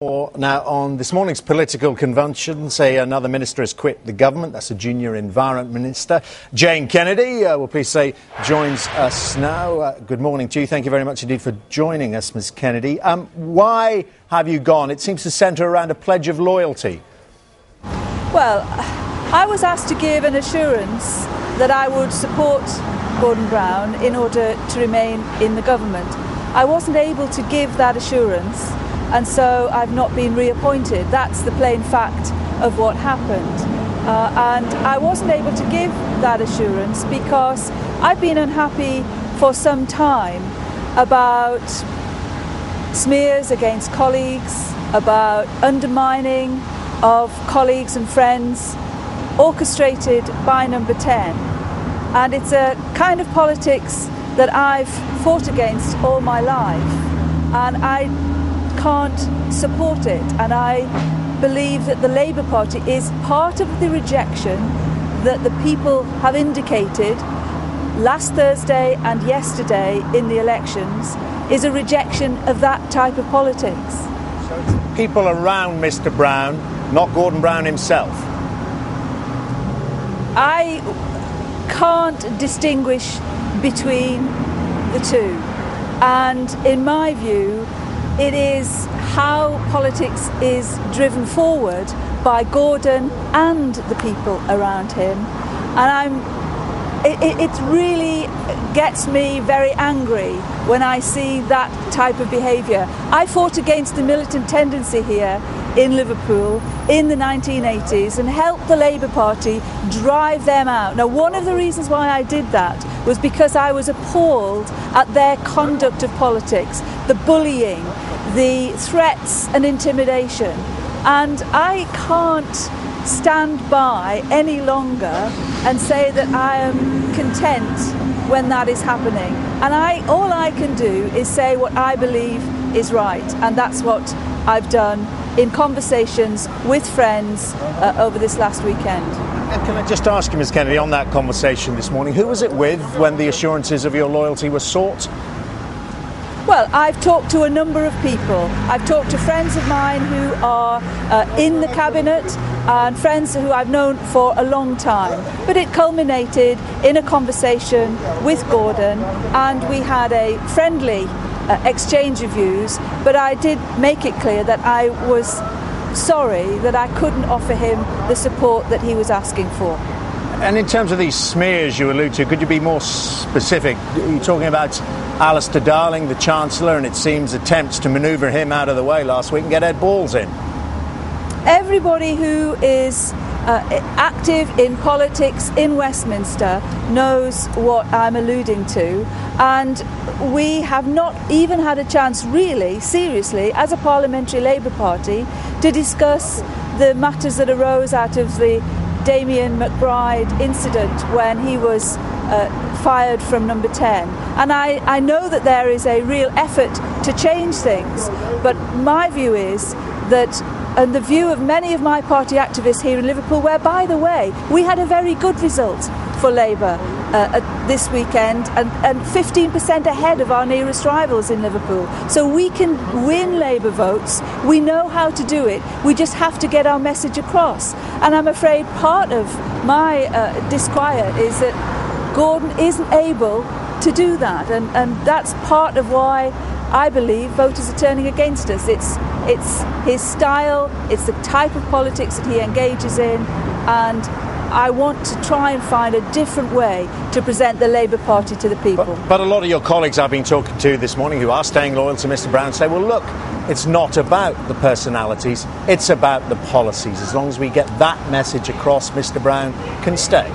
Now, on this morning's political convention, another minister has quit the government. That's a junior environment minister. Jane Kennedy, we'll please say, joins us now. Good morning to you. Thank you very much indeed for joining us, Ms Kennedy. Why have you gone? It seems to centre around a pledge of loyalty. Well, I was asked to give an assurance that I would support Gordon Brown in order to remain in the government. I wasn't able to give that assurance, and so I've not been reappointed. That's the plain fact of what happened. And I wasn't able to give that assurance because I've been unhappy for some time about smears against colleagues, about undermining of colleagues and friends, orchestrated by Number 10. And it's a kind of politics that I've fought against all my life. And I can't support it, and I believe that the Labour Party is part of the rejection that the people have indicated last Thursday and yesterday in the elections is a rejection of that type of politics. So it's people around Mr Brown, not Gordon Brown himself? I can't distinguish between the two, and in my view it is how politics is driven forward by Gordon and the people around him, and it really gets me very angry when I see that type of behaviour. I fought against the militant tendency here in Liverpool in the 1980s and helped the Labour Party drive them out. Now, one of the reasons why I did that was because I was appalled at their conduct of politics, the bullying, the threats and intimidation, and I can't stand by any longer and say that I am content when that is happening. And all I can do is say what I believe is right, and that's what I've done in conversations with friends over this last weekend. And can I just ask you, Ms Kennedy, on that conversation this morning, who was it with when the assurances of your loyalty were sought? Well, I've talked to a number of people. I've talked to friends of mine who are in the cabinet and friends who I've known for a long time. But it culminated in a conversation with Gordon, and we had a friendly exchange of views, but I did make it clear that I was sorry that I couldn't offer him the support that he was asking for. And in terms of these smears you allude to, could you be more specific? You're talking about Alistair Darling, the Chancellor, and it seems attempts to manoeuvre him out of the way last week and get Ed Balls in. Everybody who is active in politics in Westminster knows what I'm alluding to, and we have not even had a chance really, seriously, as a Parliamentary Labour Party, to discuss the matters that arose out of the Damien McBride incident when he was fired from Number 10. And I know that there is a real effort to change things, but my view is that, and the view of many of my party activists here in Liverpool, where, by the way, we had a very good result for Labour this weekend, and 15% ahead of our nearest rivals in Liverpool. So we can win Labour votes. We know how to do it. We just have to get our message across. And I'm afraid part of my disquiet is that Gordon isn't able to do that, and that's part of why I believe voters are turning against us. It's his style, it's the type of politics that he engages in, and I want to try and find a different way to present the Labour Party to the people. But a lot of your colleagues I've been talking to this morning who are staying loyal to Mr Brown say, well, look, it's not about the personalities, it's about the policies. As long as we get that message across, Mr Brown can stay.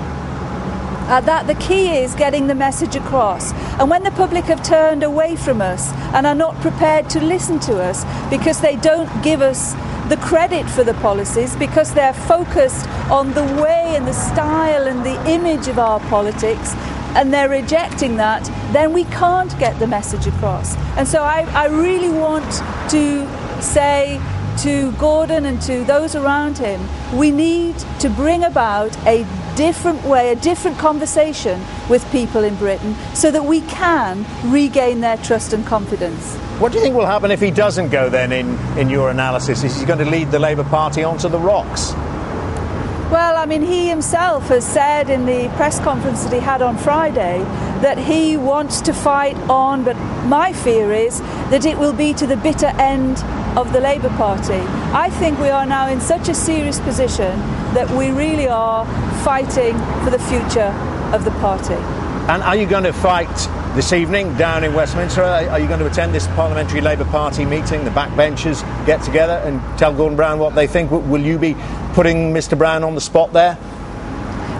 That the key is getting the message across. And when the public have turned away from us and are not prepared to listen to us because they don't give us the credit for the policies, because they're focused on the way and the style and the image of our politics, and they're rejecting that, then we can't get the message across. And so I really want to say to Gordon and to those around him, we need to bring about a different way, a different conversation with people in Britain so that we can regain their trust and confidence. What do you think will happen if he doesn't go then in your analysis? Is he going to lead the Labour Party onto the rocks? Well, I mean, he himself has said in the press conference that he had on Friday that he wants to fight on, but my fear is that it will be to the bitter end of the Labour Party. I think we are now in such a serious position that we really are fighting for the future of the party. And are you going to fight this evening down in Westminster? Are you going to attend this Parliamentary Labour Party meeting, the backbenchers get together and tell Gordon Brown what they think? Will you be putting Mr Brown on the spot there?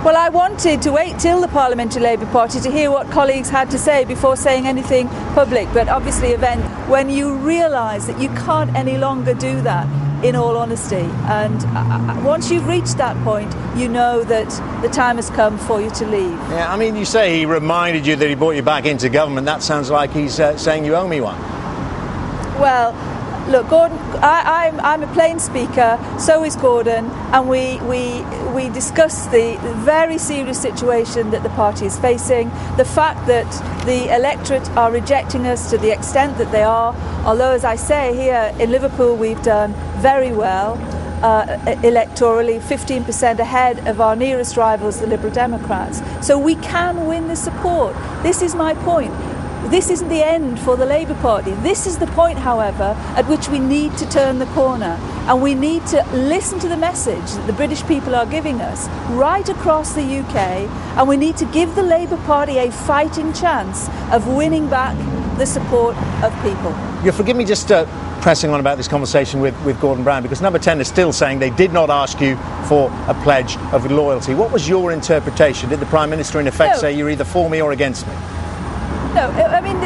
Well, I wanted to wait till the Parliamentary Labour Party to hear what colleagues had to say before saying anything public, but obviously when you realise that you can't any longer do that, in all honesty, and once you've reached that point, you know that the time has come for you to leave. Yeah, I mean, you say he reminded you that he brought you back into government. That sounds like he's saying you owe me one. Well, look, Gordon, I'm a plain speaker, so is Gordon, and we discuss the very serious situation that the party is facing, the fact that the electorate are rejecting us to the extent that they are, although, as I say, here in Liverpool we've done very well electorally, 15% ahead of our nearest rivals, the Liberal Democrats. So we can win the support. This is my point. This isn't the end for the Labour Party. This is the point, however, at which we need to turn the corner, and we need to listen to the message that the British people are giving us right across the UK, and we need to give the Labour Party a fighting chance of winning back the support of people. You'll forgive me just pressing on about this conversation with Gordon Brown, because Number 10 is still saying they did not ask you for a pledge of loyalty. What was your interpretation? Did the Prime Minister in effect say you're either for me or against me? No, I mean,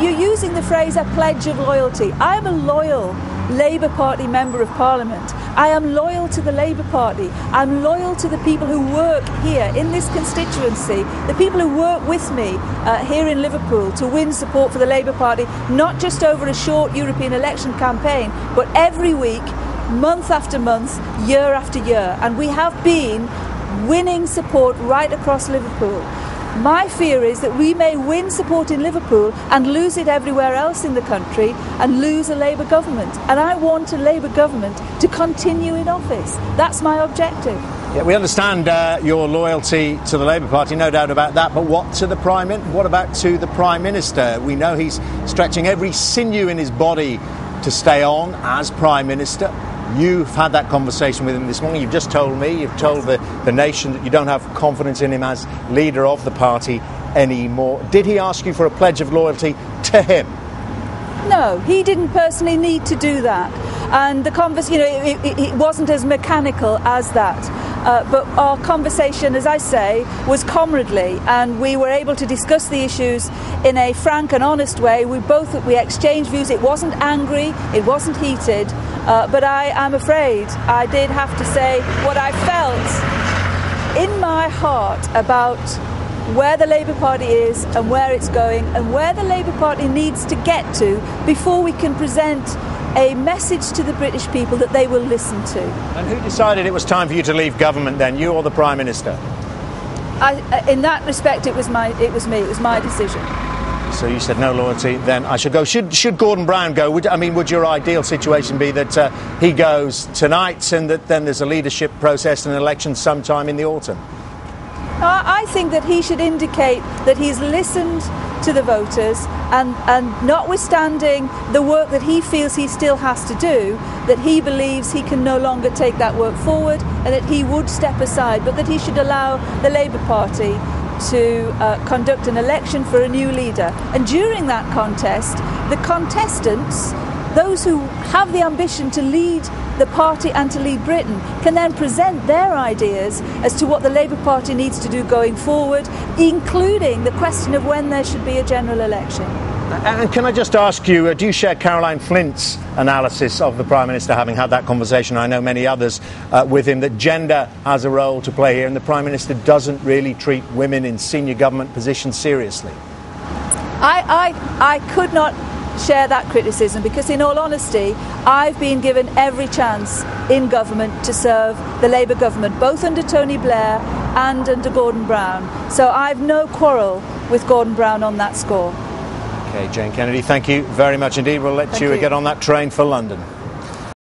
you're using the phrase a pledge of loyalty. I am a loyal Labour Party Member of Parliament. I am loyal to the Labour Party. I'm loyal to the people who work here in this constituency, the people who work with me here in Liverpool to win support for the Labour Party, not just over a short European election campaign, but every week, month after month, year after year. And we have been winning support right across Liverpool. My fear is that we may win support in Liverpool and lose it everywhere else in the country and lose a Labour government. And I want a Labour government to continue in office. That's my objective. Yeah, we understand your loyalty to the Labour Party, no doubt about that. But what about to the Prime Minister? We know he's stretching every sinew in his body to stay on as Prime Minister. You've had that conversation with him this morning. You've just told me, you've told the nation that you don't have confidence in him as leader of the party anymore. Did he ask you for a pledge of loyalty to him? No, he didn't personally need to do that. And the conversation, it wasn't as mechanical as that. But our conversation, as I say, was comradely, and we were able to discuss the issues in a frank and honest way. We exchanged views. It wasn't angry, it wasn't heated, but I'm afraid I did have to say what I felt in my heart about where the Labour Party is and where it's going and where the Labour Party needs to get to before we can present a message to the British people that they will listen to. And who decided it was time for you to leave government then, you or the Prime Minister? In that respect, it was me. It was my decision. So you said no loyalty, then I should go. Should Gordon Brown go? Would your ideal situation be that he goes tonight and that then there's a leadership process and an election sometime in the autumn? I think that he should indicate that he's listened to the voters and notwithstanding the work that he feels he still has to do, that he believes he can no longer take that work forward and that he would step aside, but that he should allow the Labour Party to conduct an election for a new leader. And during that contest, the contestants, those who have the ambition to lead the party and to lead Britain, can then present their ideas as to what the Labour Party needs to do going forward, including the question of when there should be a general election. And can I just ask you, do you share Caroline Flint's analysis of the Prime Minister, having had that conversation, I know many others with him, that gender has a role to play here and the Prime Minister doesn't really treat women in senior government positions seriously? I could not share that criticism because, in all honesty, I've been given every chance in government to serve the Labour government, both under Tony Blair and under Gordon Brown. So I've no quarrel with Gordon Brown on that score. OK, Jane Kennedy, thank you very much indeed. We'll let you get on that train for London.